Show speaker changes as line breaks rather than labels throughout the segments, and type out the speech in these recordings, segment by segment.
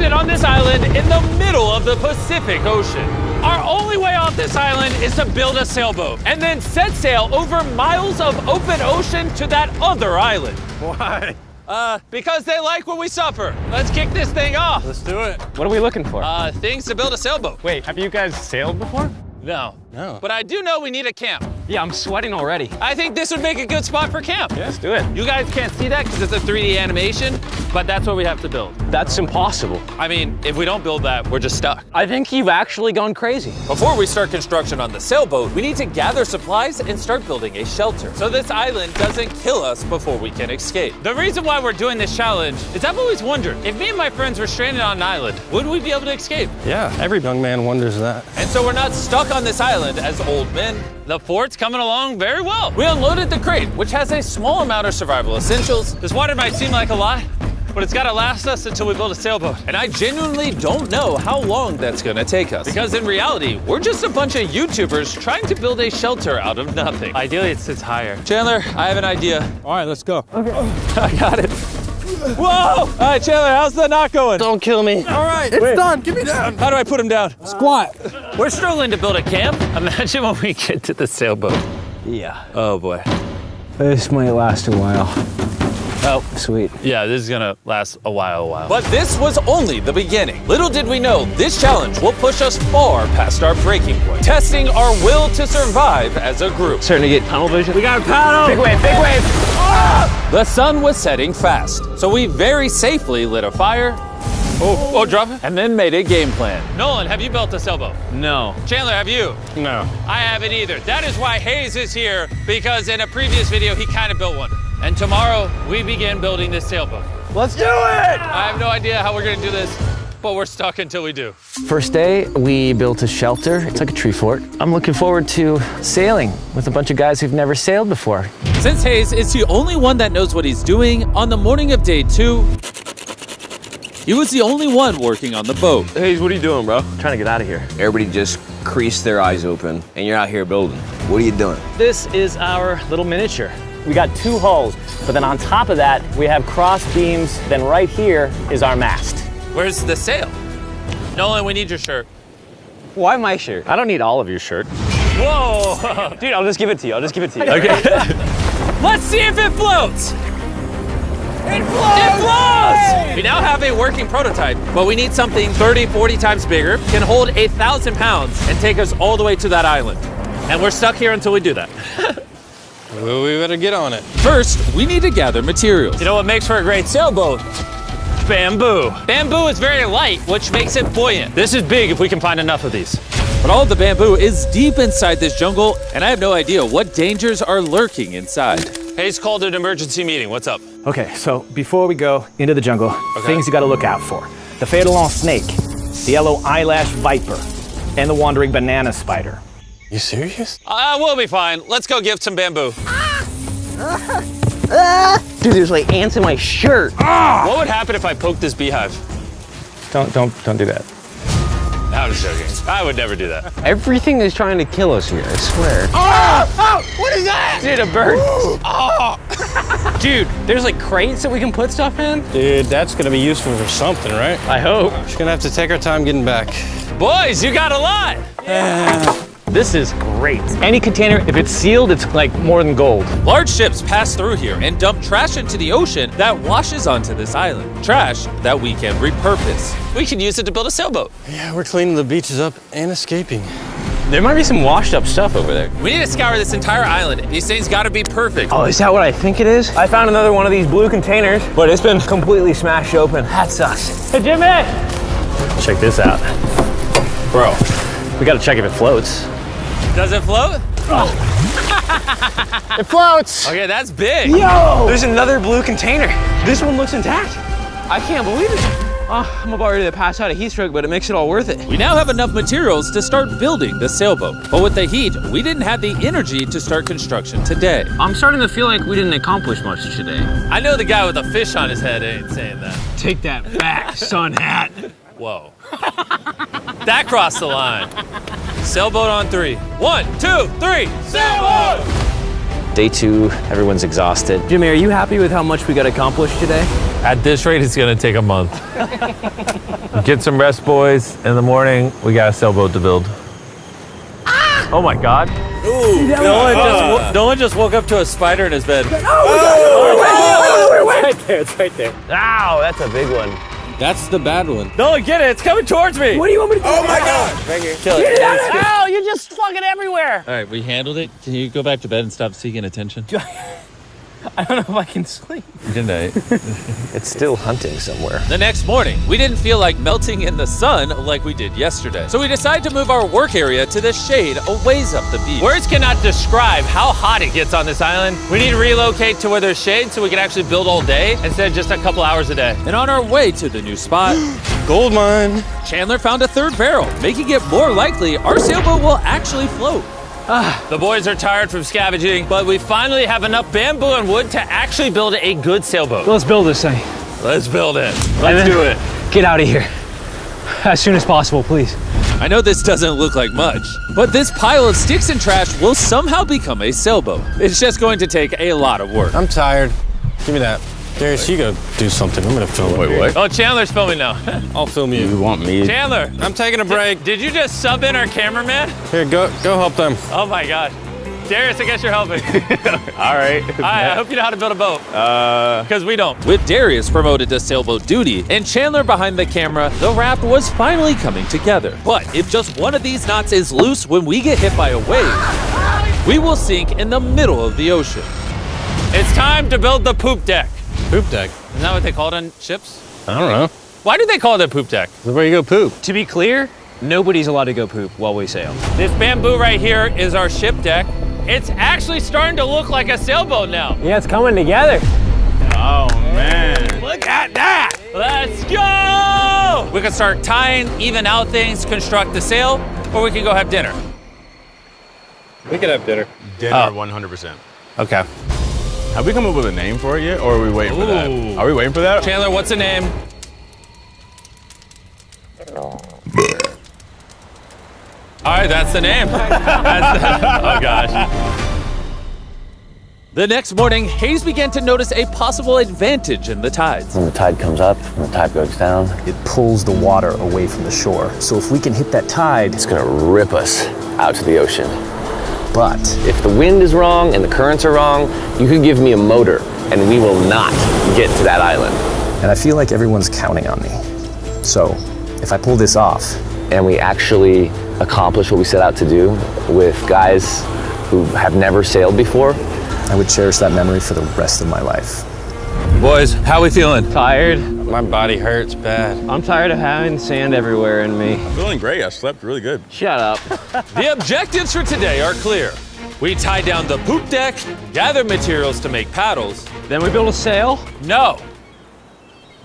stranded on this island in the middle of the Pacific Ocean. Our only way off this island is to build a sailboat and then set sail over miles of open ocean to that other island.
Why?
Because they like what we suffer. Let's kick this thing off.
Let's do it.
What are we looking for?
Things to build a sailboat.
Wait, have you guys sailed before?
No.
No.
But I do know we need a camp.
Yeah, I'm sweating already.
I think this would make a good spot for camp.
Yeah, let's do it.
You guys can't see that because it's a 3D animation, but that's what we have to build.
That's impossible.
I mean, if we don't build that, we're just stuck.
I think you've actually gone crazy.
Before we start construction on the sailboat, we need to gather supplies and start building a shelter so this island doesn't kill us before we can escape. The reason why we're doing this challenge is I've always wondered, if me and my friends were stranded on an island, would we be able to escape?
Yeah, every young man wonders that.
And so we're not stuck on this island as old men. The fort's coming along very well. We unloaded the crate, which has a small amount of survival essentials. This water might seem like a lot, but it's gotta last us until we build a sailboat. And I genuinely don't know how long that's gonna take us. Because in reality, we're just a bunch of YouTubers trying to build a shelter out of nothing. Ideally, it sits higher. Chandler, I have an idea.
All right, let's go.
Okay. I got it. Whoa! All right, Chandler, how's the knot going?
Don't kill me.
All right, it's done. Get me down.
How do I put him down?
Squat.
We're struggling to build a camp. Imagine when we get to the sailboat.
Yeah.
Oh boy.
This might last a while. Oh, sweet.
Yeah, this is gonna last a while. But this was only the beginning. Little did we know, this challenge will push us far past our breaking point, testing our will to survive as a group.
Starting to get tunnel vision.
We got a paddle!
Big wave, big wave!
The sun was setting fast, so we very safely lit a fire. Oh, drop it. And then made a game plan. Nolan, have you built a sailboat?
No.
Chandler, have you?
No.
I haven't either. That is why Hayes is here, because in a previous video, he kind of built one. And tomorrow, we begin building this sailboat.
Let's do it!
I have no idea how we're gonna do this, but we're stuck until we do.
First day, we built a shelter. It's like a tree fort. I'm looking forward to sailing with a bunch of guys who've never sailed before.
Since Hayes is the only one that knows what he's doing, on the morning of day 2, he was the only one working on the boat.
Hayes, what are you doing, bro? I'm trying to get out of here.
Everybody just creased their eyes open, and you're out here building. What are you doing?
This is our little miniature. We got 2 hulls, but then on top of that, we have cross beams. Then right here is our mast.
Where's the sail? Nolan, we need your shirt.
Why my shirt? I don't need all of your shirt.
Whoa!
Dude, I'll just give it to you.
Okay. Let's see if it floats. It floats! It floats! We now have a working prototype, but we need something 30, 40 times bigger, can hold 1,000 pounds, and take us all the way to that island. And we're stuck here until we do that.
Well, we better get on it.
First, we need to gather materials. You know what makes for a great sailboat? Bamboo. Bamboo is very light, which makes it buoyant. This is big if we can find enough of these. But all of the bamboo is deep inside this jungle, and I have no idea what dangers are lurking inside. Hayes called an emergency meeting. What's up?
Okay, so before we go into the jungle, things you gotta look out for. The Phédalon snake, the yellow eyelash viper, and the wandering banana spider.
You serious?
We'll be fine. Let's go give some bamboo.
Dude, there's like ants in my shirt.
What would happen if I poked this beehive?
Don't do that.
I was joking. I would never do that.
Everything is trying to kill us here, I swear.
What is that?
Dude, a bird. Dude, there's like crates that we can put stuff in?
Dude, that's gonna be useful for something, right?
I hope.
Just gonna have to take our time getting back.
Boys, you got a lot.
This is great. Any container, if it's sealed, it's like more than gold.
Large ships pass through here and dump trash into the ocean that washes onto this island. Trash that we can repurpose. We can use it to build a sailboat.
Yeah, we're cleaning the beaches up and escaping.
There might be some washed up stuff over there.
We need to scour this entire island. These things gotta be perfect.
Oh, is that what I think it is? I found another one of these blue containers, but it's been completely smashed open. That sucks. Hey, Jimmy! Check this out. Bro, we gotta check if it floats.
Does it float?
It floats!
Okay, that's big.
Yo! There's another blue container. This one looks intact. I can't believe it. Oh, I'm about ready to pass out a heat stroke, but it makes it all worth it.
We now have enough materials to start building the sailboat. But with the heat, we didn't have the energy to start construction today.
I'm starting to feel like we didn't accomplish much today.
I know the guy with a fish on his head ain't saying that.
Take that back, sun hat.
Whoa. That crossed the line. Sailboat on 3. 1, 2, 3, sailboat!
Day 2, everyone's exhausted. Jimmy, are you happy with how much we got accomplished today?
At this rate, it's gonna take a month. Get some rest, boys. In the morning, we got a sailboat to build. Ah! Oh my God. Ooh, no one just woke up to a spider in his bed.
It's right there. Ow, that's a big one.
That's the bad one.
No, get it. It's coming towards me.
What do you want me to do?
Oh my God!
Right here. Kill it.
Ow, you're just fucking everywhere.
All right, we handled it. Can you go back to bed and stop seeking attention?
I don't know if I can sleep.
Good night.
It's still hunting somewhere.
The next morning, we didn't feel like melting in the sun like we did yesterday. So we decided to move our work area to the shade a ways up the beach. Words cannot describe how hot it gets on this island. We need to relocate to where there's shade so we can actually build all day instead of just a couple hours a day. And on our way to the new spot,
Gold mine.
Chandler found a third barrel, making it more likely our sailboat will actually float. The boys are tired from scavenging, but we finally have enough bamboo and wood to actually build a good sailboat.
Let's build this thing.
Let's build it. Let's do it.
Get out of here. As soon as possible, please.
I know this doesn't look like much, but this pile of sticks and trash will somehow become a sailboat. It's just going to take a lot of work.
I'm tired. Give me that. Darius, you go do something. I'm gonna film.
Wait, what?
Oh, Chandler's filming now.
I'll film you.
You want me?
Chandler,
I'm taking a break.
did you just sub in our cameraman?
Here, go help them.
Oh my God. Darius, I guess you're helping.
All right.
I hope you know how to build a boat. Because we don't. With Darius promoted to sailboat duty and Chandler behind the camera, the raft was finally coming together. But if just one of these knots is loose when we get hit by a wave, we will sink in the middle of the ocean. It's time to build the poop deck.
Poop deck.
Isn't that what they call it on ships?
I don't know.
Why do they call it a poop deck?
This is where you go poop.
To be clear, nobody's allowed to go poop while we sail.
This bamboo right here is our ship deck. It's actually starting to look like a sailboat now.
Yeah, it's coming together.
Oh man.
Look at that! Let's go! We can start tying, even out things, construct the sail, or we can go have dinner.
We could have dinner.
Dinner, 100%.
Okay.
Have we come up with a name for it yet, or are we waiting for that?
Ooh.
Are we waiting for that?
Chandler, what's the name? All right, that's the name. Oh gosh. The next morning, Hayes began to notice a possible advantage in the tides.
When the tide comes up, when the tide goes down,
It pulls the water away from the shore. So if we can hit that tide,
it's gonna rip us out to the ocean.
but
If the wind is wrong and the currents are wrong, you could give me a motor and we will not get to that island.
and I feel like everyone's counting on me. So if I pull this off,
And we actually accomplish what we set out to do with guys who have never sailed before,
I would cherish that memory for the rest of my life.
Boys, how we feeling?
Tired.
My body hurts bad.
I'm tired of having sand everywhere in me.
Feeling great. I slept really good.
Shut up.
The objectives for today are clear. We tie down the poop deck, gather materials to make paddles.
Then we build a sail.
No.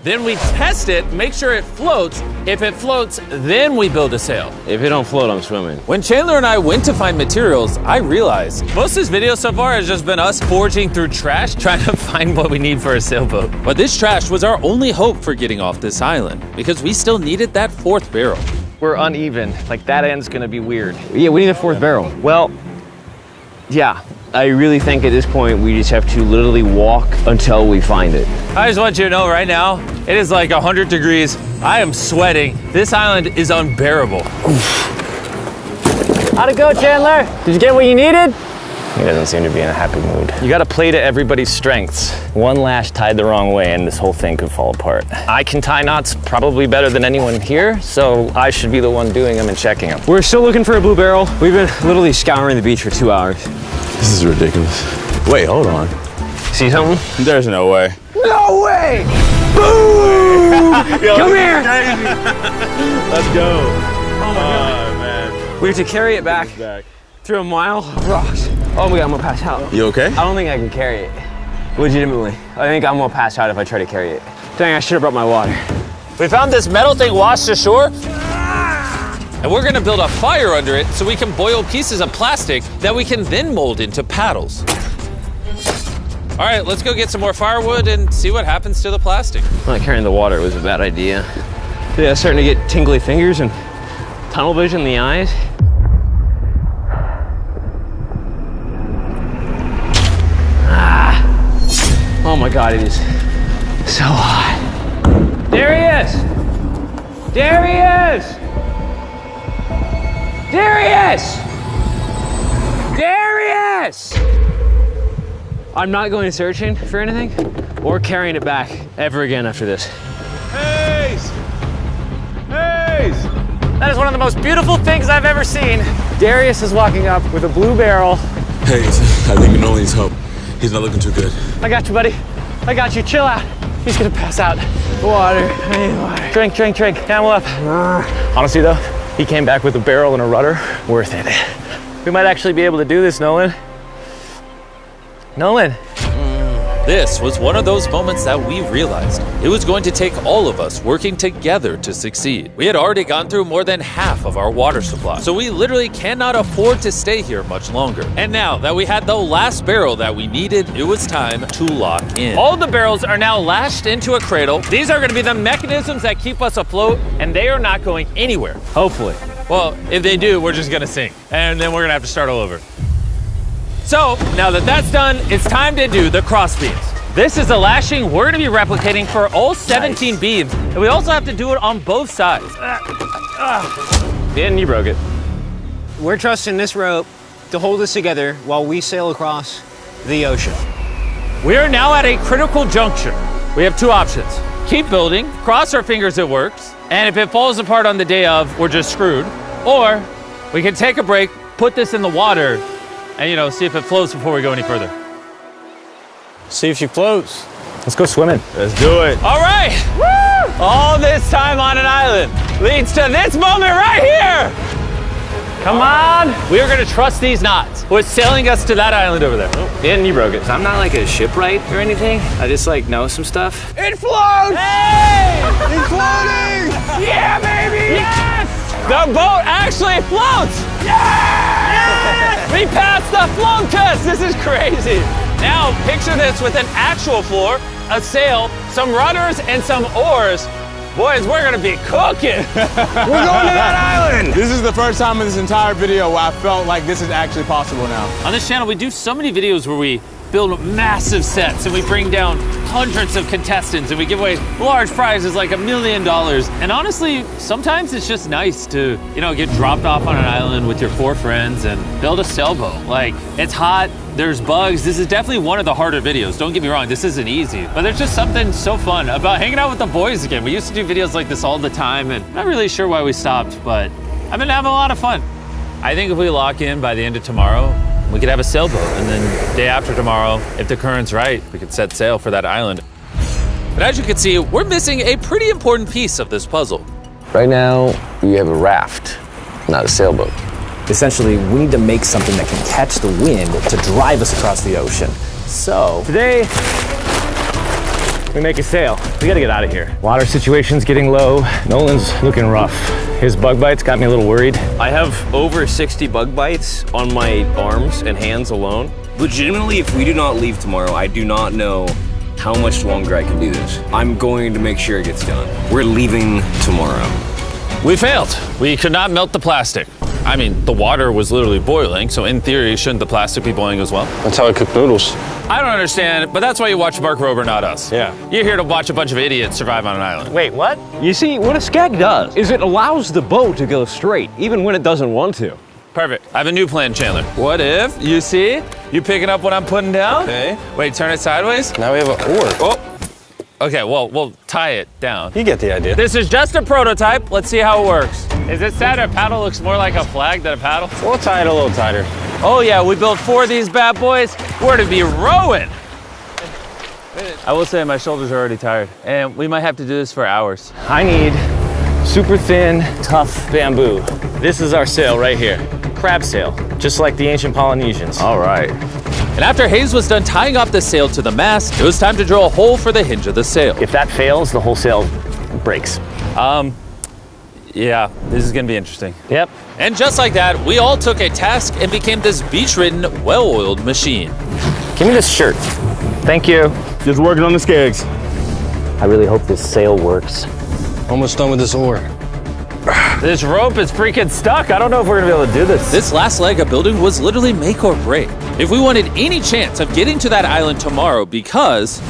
Then we test it, make sure it floats. If it floats, then we build a sail.
If it don't float, I'm swimming.
When Chandler and I went to find materials, I realized most of this video so far has just been us foraging through trash, trying to find what we need for a sailboat. But this trash was our only hope for getting off this island, because we still needed that fourth barrel.
We're uneven. Like that end's gonna be weird.
Yeah, we need a fourth barrel.
Well, yeah, I really think at this point we just have to literally walk until we find it.
I just want you to know right now, it is like 100 degrees. I am sweating. This island is unbearable.
How'd it go, Chandler? Did you get what you needed?
He doesn't seem to be in a happy mood. You gotta play to everybody's strengths. One lash tied the wrong way and this whole thing could fall apart. I can tie knots probably better than anyone here, so I should be the one doing them and checking them.
We're still looking for a blue barrel. We've been literally scouring the beach for 2 hours.
This is ridiculous. Wait, hold on.
See something?
There's no way.
No way! Boom! Come here!
Let's go. Oh man.
We have to carry it back through a mile of rocks. Oh my God, I'm gonna pass out.
You okay?
I don't think I can carry it. Legitimately. I think I'm gonna pass out if I try to carry it. Dang, I should have brought my water.
We found this metal thing washed ashore, and we're gonna build a fire under it so we can boil pieces of plastic that we can then mold into paddles. All right, let's go get some more firewood and see what happens to the plastic.
Not carrying the water was a bad idea. Yeah, starting to get tingly fingers and tunnel vision in the eyes.
Oh my God, it is so hot.
There he is! There he is! There he is! There he is! I'm not going searching for anything or carrying it back ever again after this.
Hayes! Hayes!
That is one of the most beautiful things I've ever seen. Darius is walking up with a blue barrel.
Hayes, I think Nolan needs help. He's not looking too good.
I got you, buddy. I got you. Chill out. He's gonna pass out.
Water, I need water.
Drink, drink, drink. Camel up. Honestly, though, he came back with a barrel and a rudder. Worth it. We might actually be able to do this, Nolan. Nolan.
This was one of those moments that we realized it was going to take all of us working together to succeed. We had already gone through more than half of our water supply, so we literally cannot afford to stay here much longer. And now that we had the last barrel that we needed, it was time to lock in.
All the barrels are now lashed into a cradle. These are gonna be the mechanisms that keep us afloat, and they are not going anywhere, hopefully.
Well, if they do, we're just gonna sink, and then we're gonna have to start all over. So, now that that's done, it's time to do the cross beams. This is the lashing we're gonna be replicating for all 17 beams, and we also have to do it on both sides.
And you broke it. We're trusting this rope to hold us together while we sail across the ocean.
We are now at a critical juncture. We have two options. Keep building, cross our fingers it works, and if it falls apart on the day of, we're just screwed. Or we can take a break, put this in the water, and see if it floats before we go any further.
See if she floats.
Let's go swimming.
Let's do it.
All right, woo! All this time on an island leads to this moment right here.
Come on.
We are gonna trust these knots. We're sailing us to that island over there.
And you broke it.
I'm not like a shipwright or anything. I just know some stuff.
It floats! Hey!
It's floating!
Yeah, baby! Yes! The boat actually floats! Yes! We passed the float test! This is crazy! Now, picture this with an actual floor, a sail, some rudders, and some oars. Boys, we're gonna be cooking!
We're going to that island! This is the first time in this entire video where I felt like this is actually possible now.
On this channel, we do so many videos where we build massive sets and we bring down hundreds of contestants and we give away large prizes like $1 million. And honestly, sometimes it's just nice to, get dropped off on an island with your 4 friends and build a sailboat. Like, it's hot, there's bugs. This is definitely one of the harder videos. Don't get me wrong, this isn't easy. But there's just something so fun about hanging out with the boys again. We used to do videos like this all the time and I'm not really sure why we stopped, but I've been having a lot of fun. I think if we lock in by the end of tomorrow, we could have a sailboat, and then day after tomorrow, if the current's right, we could set sail for that island. But as you can see, we're missing a pretty important piece of this puzzle.
Right now, we have a raft, not a sailboat.
Essentially, we need to make something that can catch the wind to drive us across the ocean. So,
Today, we make a sail. We gotta get out of here. Water situation's getting low. Nolan's looking rough. His bug bites got me a little worried.
I have over 60 bug bites on my arms and hands alone. Legitimately, if we do not leave tomorrow, I do not know how much longer I can do this. I'm going to make sure it gets done. We're leaving tomorrow.
We failed. We could not melt the plastic. I mean, the water was literally boiling, so in theory, shouldn't the plastic be boiling as well?
That's how I cook noodles.
I don't understand, but that's why you watch Mark Rober, not us.
Yeah.
You're here to watch a bunch of idiots survive on an island.
Wait, what?
You see, what a skag does is it allows the boat to go straight, even when it doesn't want to.
Perfect. I have a new plan, Chandler. What if, you see, you picking up what I'm putting down?
Okay.
Wait, turn it sideways?
Now we have an oar.
Oh. Okay, well, we'll tie it down.
You get the idea.
This is just a prototype. Let's see how it works. Is it sad a paddle looks more like a flag than a paddle?
We'll tie it a little tighter.
Oh yeah, we built 4 of these bad boys. We're to be rowing. I will say my shoulders are already tired, and we might have to do this for hours.
I need super thin, tough bamboo. This is our sail right here. Crab sail, just like the ancient Polynesians.
All right. And after Hayes was done tying off the sail to the mast, it was time to drill a hole for the hinge of the sail.
If that fails, the whole sail breaks.
Yeah, this is gonna be interesting.
Yep.
And just like that, we all took a task and became this beach-ridden, well-oiled machine.
Give me this shirt. Thank you.
Just working on the skegs.
I really hope this sail works.
Almost done with this oar.
This rope is freaking stuck. I don't know if we're gonna be able to do this. This last leg of building was literally make or break. If we wanted any chance of getting to that island tomorrow, because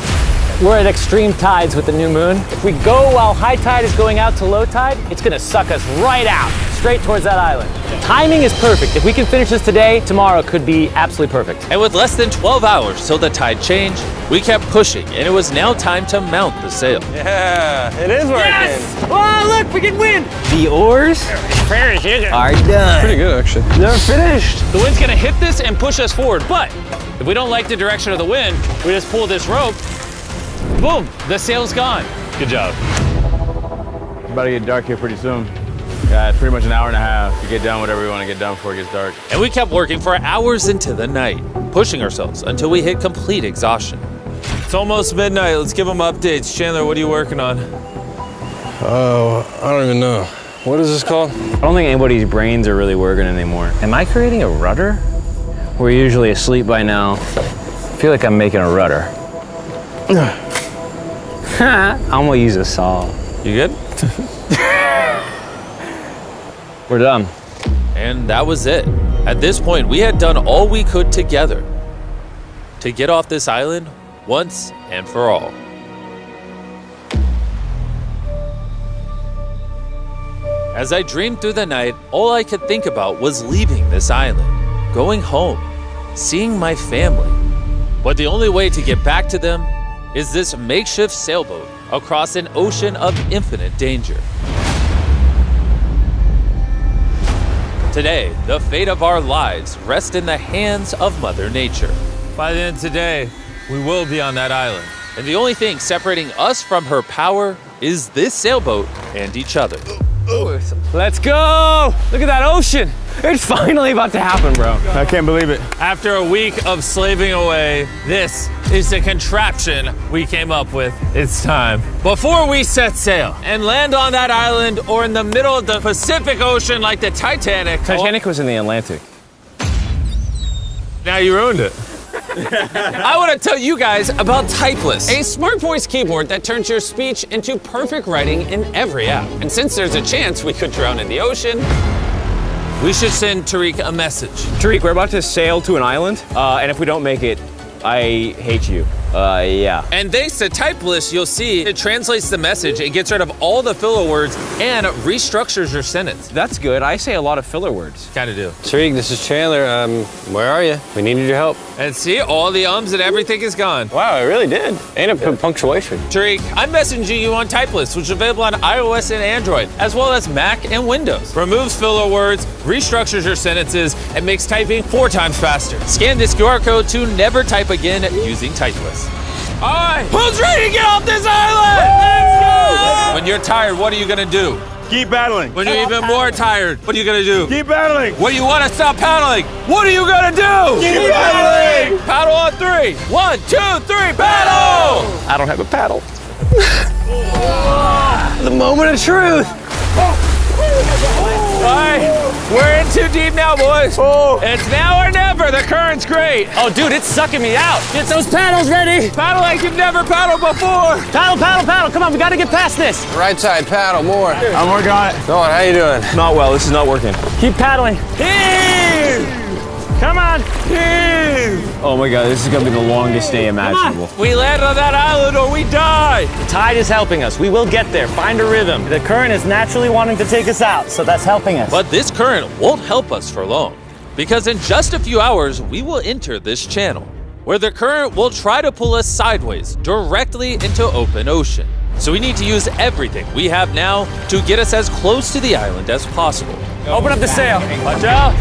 We're at extreme tides with the new moon. If we go while high tide is going out to low tide, it's gonna suck us right out, straight towards that island. Timing is perfect. If we can finish this today, tomorrow could be absolutely perfect.
And with less than 12 hours till the tide changed, we kept pushing, and it was now time to mount the sail.
Yeah, it is working. Yes! Oh, look, we can win. The oars are done.
Pretty good, actually.
They're finished.
The wind's gonna hit this and push us forward, but if we don't like the direction of the wind, we just pull this rope, boom, the sail's gone. Good job.
It's about to get dark here pretty soon. Yeah, it's pretty much an hour and a half to get done whatever we want to get done before it gets dark.
And we kept working for hours into the night, pushing ourselves until we hit complete exhaustion. It's almost midnight. Let's give them updates. Chandler, what are you working on?
Oh, I don't even know. What is this called?
I don't think anybody's brains are really working anymore. Am I creating a rudder? We're usually asleep by now. I feel like I'm making a rudder. I'm gonna use a saw.
You good?
We're done.
And that was it. At this point, we had done all we could together to get off this island once and for all. As I dreamed through the night, all I could think about was leaving this island, going home, seeing my family. But the only way to get back to them is this makeshift sailboat across an ocean of infinite danger. Today, the fate of our lives rests in the hands of Mother Nature. By the end of today, we will be on that island. And the only thing separating us from her power is this sailboat and each other.
Let's go! Look at that ocean. It's finally about to happen, bro.
I can't believe it.
After a week of slaving away, this is the contraption we came up with. It's time. Before we set sail and land on that island or in the middle of the Pacific Ocean like the Titanic.
Titanic was in the Atlantic.
Now you ruined it. I want to tell you guys about Typeless, a smart voice keyboard that turns your speech into perfect writing in every app. And since there's a chance we could drown in the ocean, we should send Tariq a message.
Tariq, we're about to sail to an island, and if we don't make it, I hate you. Yeah.
And thanks to Typeless, you'll see it translates the message, it gets rid of all the filler words, and it restructures your sentence.
That's good. I say a lot of filler words.
Kinda do.
Tariq, this is Chandler. Where are you? We needed your help.
And see, all the ums and everything is gone.
Wow, it really did. And a punctuation.
Tariq, I'm messaging you on Typeless, which is available on iOS and Android, as well as Mac and Windows. Removes filler words, restructures your sentences, and makes typing 4 times faster. Scan this QR code to never type again using Typeless. All right, who's ready to get off this island? Let's go! When you're tired, what are you gonna do?
Keep paddling.
When you're even more tired, what are you gonna do?
Keep paddling.
When you wanna stop paddling, what are you gonna do?
Keep paddling.
Paddle on 3. 1, 2, 3, paddle!
I don't have a paddle. The moment of truth.
All right, we're in too deep now, boys. It's now or never. The current's great.
Oh, dude, it's sucking me out. Get those paddles ready.
Paddle like you've never paddled before.
Paddle, paddle, paddle. Come on, we gotta get past this.
Right side, paddle more.
I'm working on it.
Go on, how you doing?
Not well, this is not working. Keep paddling.
Heave!
Come on.
Heave!
Oh my God, this is gonna be the longest day imaginable.
We land on that island or we die.
The tide is helping us. We will get there. Find a rhythm. The current is naturally wanting to take us out, so that's helping us.
But this current won't help us for long, because in just a few hours, we will enter this channel, where the current will try to pull us sideways, directly into open ocean. So we need to use everything we have now to get us as close to the island as possible.
Open up the sail.
Watch out.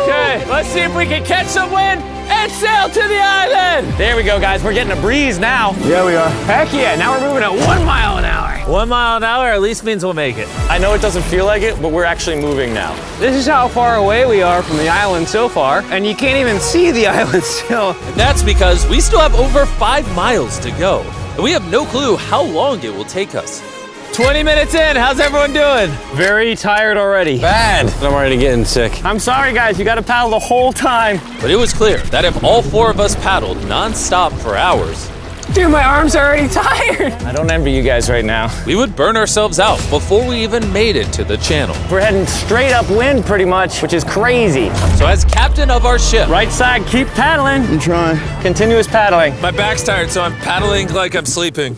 Okay, let's see if we can catch some wind and sail to the island.
There we go, guys. We're getting a breeze now.
Yeah, we are.
Heck yeah, now we're moving at 1 mile an hour.
1 mile an hour at least means we'll make it.
I know it doesn't feel like it, but we're actually moving now. This is how far away we are from the island so far, and you can't even see the island still.
And that's because we still have over 5 miles to go, and we have no clue how long it will take us. 20 minutes in, how's everyone doing?
Very tired already.
Bad. I'm already getting sick.
I'm sorry, guys. You got to paddle the whole time.
But it was clear that if all 4 of us paddled non-stop for hours,
Dude, my arms are already tired. I don't envy you guys right now.
We would burn ourselves out before we even made it to the channel.
We're heading straight upwind pretty much, which is crazy.
So as captain of our ship,
Right side, keep paddling.
I'm trying.
Continuous paddling.
my back's tired, so I'm paddling like I'm sleeping.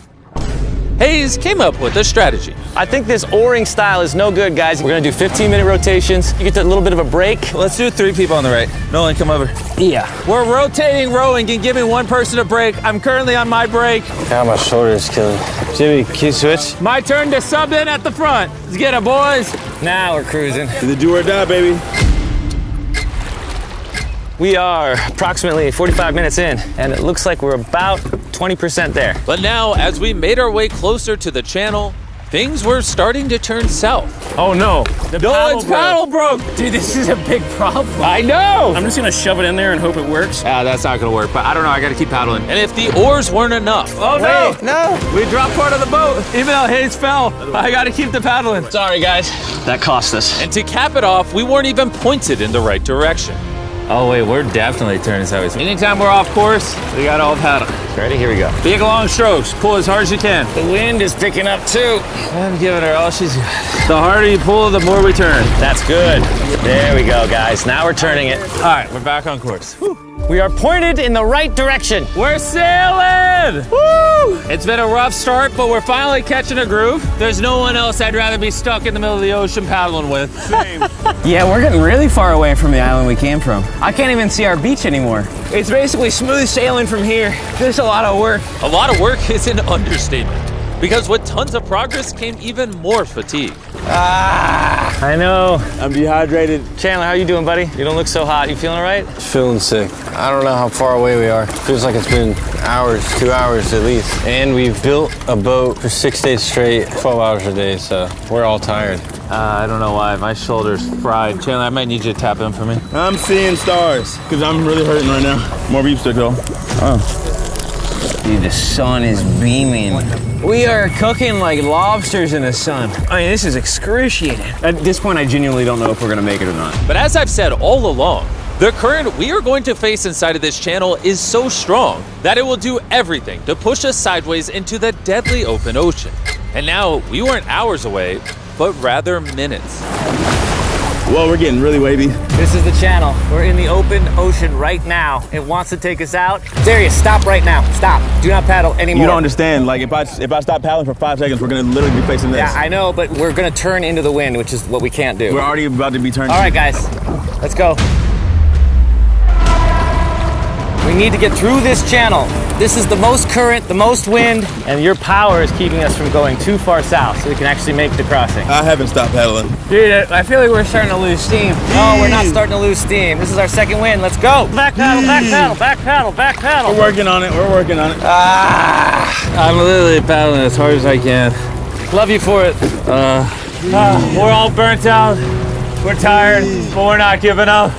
Hayes came up with a strategy.
I think this oaring style is no good, guys. We're gonna do 15-minute rotations. You get a little bit of a break.
Let's do 3 people on the right. Nolan, come over.
Yeah.
We're rotating rowing and giving one person a break. I'm currently on my break.
God, my shoulder is killing me. Jimmy, can you switch?
My turn to sub in at the front. Let's get it, boys.
Now we're cruising.
The do or die, baby.
We are approximately 45 minutes in, and it looks like we're about 20% there.
But now, as we made our way closer to the channel, things were starting to turn south.
Oh no, the
Paddle broke.
Dude, this is a big problem.
I know.
I'm just gonna shove it in there and hope it works.
That's not gonna work, but I don't know, I gotta keep paddling. And if the oars weren't enough. Oh no, no. We dropped part of the boat, even though Hayes fell. I gotta keep the paddling.
Sorry, guys. That cost us.
And to cap it off, we weren't even pointed in the right direction. Oh wait, we're definitely turning sideways. Anytime we're off course, we got all paddle.
Ready? Here we go.
Big long strokes, pull as hard as you can.
The wind is picking up too.
I'm giving her all she's got. The harder you pull, the more we turn.
That's good. There we go, guys. Now we're turning it.
All right, we're back on course. Whew.
We are pointed in the right direction.
We're sailing! Woo! It's been a rough start, but we're finally catching a groove. There's no one else I'd rather be stuck in the middle of the ocean paddling with. Same.
Yeah, we're getting really far away from the island we came from. I can't even see our beach anymore. It's basically smooth sailing from here. There's a lot of work.
A lot of work is an understatement. Because with tons of progress came even more fatigue.
I know.
I'm dehydrated.
Chandler, how you doing, buddy? You don't look so hot. You feeling all right?
Feeling sick. I don't know how far away we are. Feels like it's been hours, 2 hours at least. And we've built a boat for 6 days straight, 12 hours a day, so we're all tired.
I don't know why. My shoulder's fried. Chandler, I might need you to tap in for me.
I'm seeing stars, because I'm really hurting right now. More beef stick though.
Dude, the sun is beaming. We are cooking like lobsters in the sun. I mean, this is excruciating. At this point, I genuinely don't know if we're gonna make it or not.
But as I've said all along, the current we are going to face inside of this channel is so strong that it will do everything to push us sideways into the deadly open ocean. And now we weren't hours away, but rather minutes.
Well, we're getting really wavy.
This is the channel. We're in the open ocean right now. It wants to take us out. Darius, stop right now. Stop. Do not paddle anymore.
You don't understand. Like, if I stop paddling for 5 seconds, we're gonna literally be facing this.
Yeah, I know, but we're gonna turn into the wind, which is what we can't do.
We're already about to be turning.
All right, guys, let's go. We need to get through this channel. This is the most current, the most wind, and your power is keeping us from going too far south so we can actually make the crossing.
I haven't stopped paddling.
Dude, I feel like we're starting to lose steam. No, we're not starting to lose steam. This is our second wind. Let's go. Back paddle, back paddle, back paddle, back paddle.
We're working on it. We're working on it.
I'm literally paddling as hard as I can.
Love you for it.
We're all burnt out. We're tired, but we're not giving up.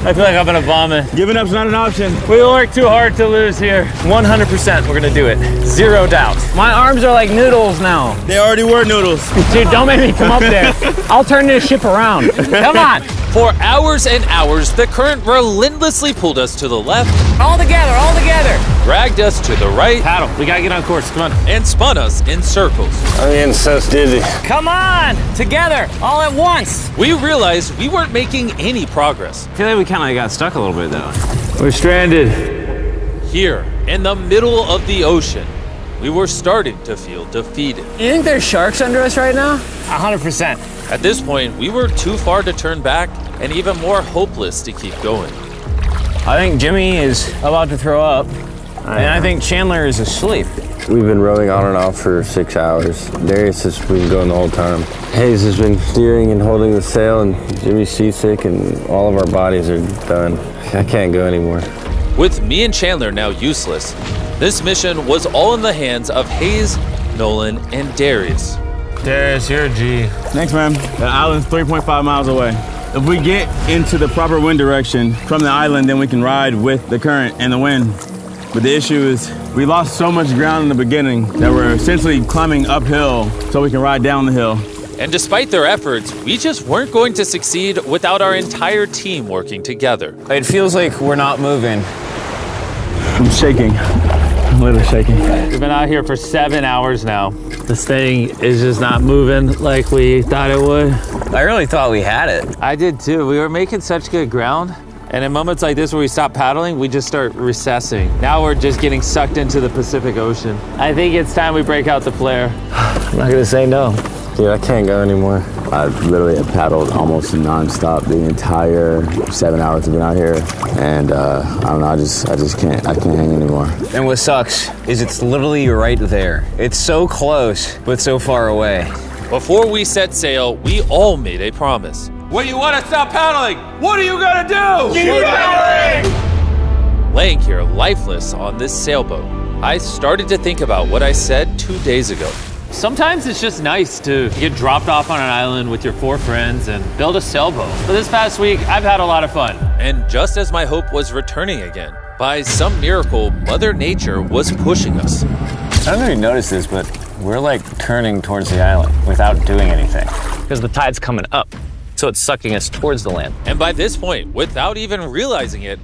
I feel like I'm gonna vomit.
Giving up's not an option.
We work too hard to lose here.
100% we're gonna do it. Zero doubt.
My arms are like noodles now.
They already were noodles.
Dude, don't make me come up there. I'll turn this ship around. Come on.
For hours and hours, the current relentlessly pulled us to the left,
All together, all together.
dragged us to the right,
Paddle, we gotta get on course, come on.
and spun us in circles.
I'm getting so dizzy.
Come on, together, all at once.
We realized we weren't making any progress.
I feel like we kind of got stuck a little bit though.
We're stranded. Here, in the middle of the ocean, we were starting to feel defeated.
You think there's sharks under us right now?
100%.
At this point, we were too far to turn back and even more hopeless to keep going.
I think Jimmy is about to throw up, and I think Chandler is asleep.
We've been rowing on and off for 6 hours. Darius has been going the whole time. Hayes has been steering and holding the sail, and Jimmy's seasick, and all of our bodies are done. I can't go anymore.
With me and Chandler now useless, this mission was all in the hands of Hayes, Nolan, and Darius.
Darius, you're a G. Thanks, man. The island's 3.5 miles away. If we get into the proper wind direction from the island, then we can ride with the current and the wind. But the issue is we lost so much ground in the beginning that we're essentially climbing uphill so we can ride down the hill.
And despite their efforts, we just weren't going to succeed without our entire team working together.
It feels like we're not moving.
I'm shaking. I'm a little shaky.
We've been out here for 7 hours now. This thing is just not moving like we thought it would.
I really thought we had it.
I did too. We were making such good ground. And in moments like this where we stop paddling, we just start recessing. Now we're just getting sucked into the Pacific Ocean. I think it's time we break out the flare.
I'm not gonna say no.
Dude, I can't go anymore.
I literally have paddled almost nonstop the entire 7 hours I've been out here. And I don't know, I just can't hang anymore.
And what sucks is it's literally right there. It's so close, but so far away.
Before we set sail, we all made a promise. When you want to stop paddling, what are you gonna do? Keep paddling! Laying here lifeless on this sailboat, I started to think about what I said 2 days ago. Sometimes it's just nice to get dropped off on an island with your 4 friends and build a sailboat. But this past week, I've had a lot of fun. And just as my hope was returning again, by some miracle, Mother Nature was pushing us.
I don't know if you noticed this, but we're like turning towards the island without doing anything. Because the tide's coming up, so it's sucking us towards the land.
And by this point, without even realizing it,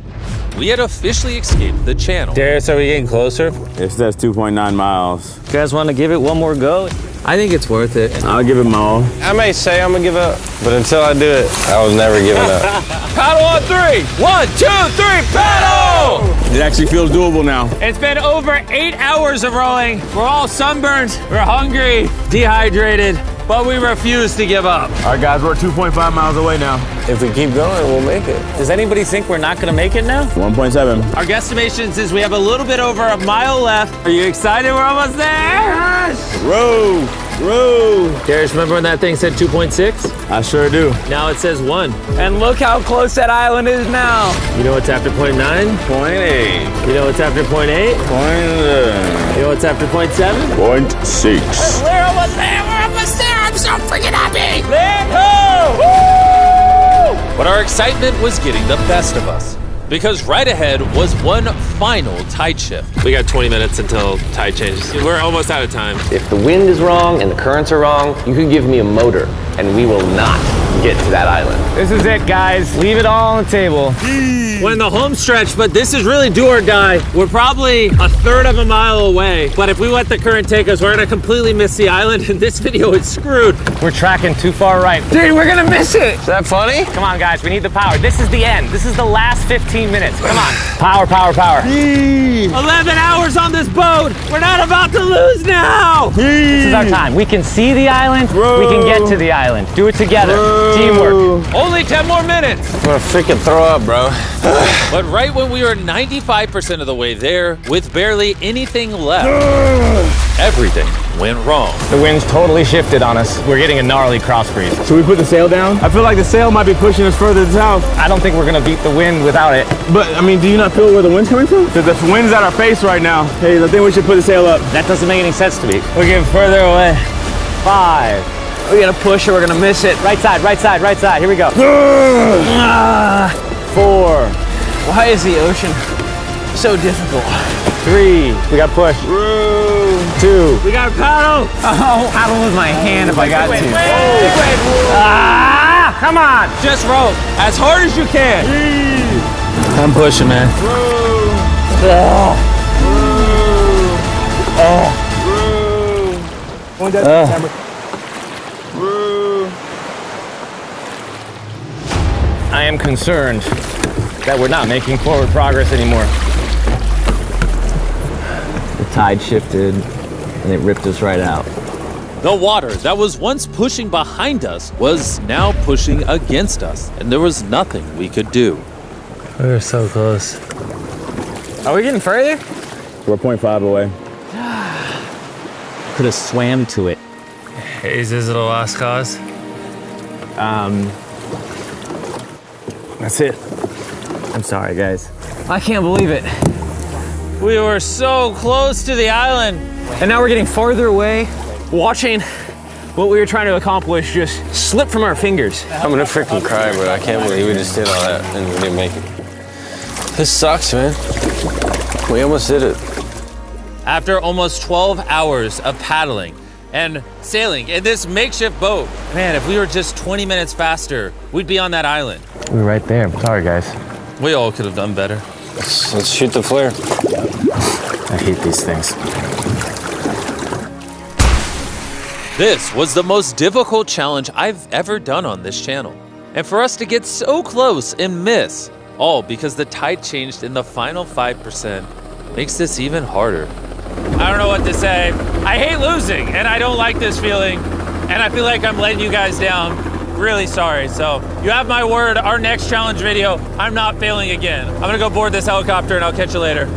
we had officially escaped the channel.
Darius, are we getting closer?
It says 2.9 miles.
You guys want to give it one more go?
I think it's worth it.
I'll give it my all.
I may say I'm gonna give up, but until I do it, I was never giving up.
Paddle on 3. 1, 2, 3, paddle!
It actually feels doable now.
It's been over 8 hours of rowing. We're all sunburned, we're hungry, dehydrated, but we refuse to give up.
All right, guys, we're 2.5 miles away now.
If we keep going, we'll make it.
Does anybody think we're not going to make it now?
1.7.
Our guesstimation says we have a little bit over a mile left. Are you excited? We're almost there. Yes!
Row, row.
Darius, remember when that thing said 2.6?
I sure do.
Now it says 1.
And look how close that island is now.
You know what's after 0.9?
0.8.
You know what's after 0.8? You know what's after 0.7?
0.6.
We're almost there. We're almost there. I'm so freaking happy. Let go! Woo! But our excitement was getting the best of us. Because right ahead was one final tide shift. We got 20 minutes until tide changes. We're almost out of time.
If the wind is wrong and the currents are wrong, you can give me a motor and we will not get to that island.
This is it, guys. Leave it all on the table.
We're in the home stretch, but this is really do or die. We're probably a third of a mile away. But if we let the current take us, we're gonna completely miss the island and this video is screwed.
We're tracking too far right.
Dude, we're gonna miss it.
Is that funny?
Come on, guys. We need the power. This is the end. This is the last 15 minutes. Come on. Power, power, power.
11 hours on this boat. We're not about to lose now.
This is our time. We can see the island. We can get to the island. Do it together. Teamwork.
Only 10 more minutes.
I'm gonna freaking throw up, bro.
But right when we were 95% of the way there, with barely anything left, everything went wrong.
The wind's totally shifted on us. We're getting a gnarly cross breeze.
Should we put the sail down? I feel like the sail might be pushing us further south.
I don't think we're gonna beat the wind without it.
But, I mean, do you not feel where the wind's coming from? Because the wind's at our face right now. Hey, I think we should put the sail up.
That doesn't make any sense to me.
We're getting further away.
5.
We gotta push or we're gonna miss it.
Right side, right side, right side. Here we go. 4.
Why is the ocean so difficult?
3. We got push. 2.
We got paddle.
Oh, paddle with my hand if I got to.
Ah! Come on.
Just row as hard as you can.
I'm pushing, man.
I am concerned that we're not making forward progress anymore.
The tide shifted and it ripped us right out.
The water that was once pushing behind us was now pushing against us, and there was nothing we could do.
We were so close. Are we getting further?
We're 0.5 away.
Could have swam to it.
Is this a lost cause?
That's it.
I'm sorry, guys.
I can't believe it.
We were so close to the island.
And now we're getting farther away, watching what we were trying to accomplish just slip from our fingers.
I'm gonna freaking cry, bro. I can't believe we just did all that and we didn't make it. This sucks, man. We almost did it.
After almost 12 hours of paddling and sailing in this makeshift boat, man, if we were just 20 minutes faster, we'd be on that island.
We were right there. Sorry, guys.
We all could have done better.
Let's shoot the flare.
I hate these things.
This was the most difficult challenge I've ever done on this channel. And for us to get so close and miss, all because the tide changed in the final 5%, makes this even harder. I don't know what to say. I hate losing, and I don't like this feeling, and I feel like I'm letting you guys down. Really sorry. So you have my word, our next challenge video, I'm not failing again. I'm gonna go board this helicopter and I'll catch you later.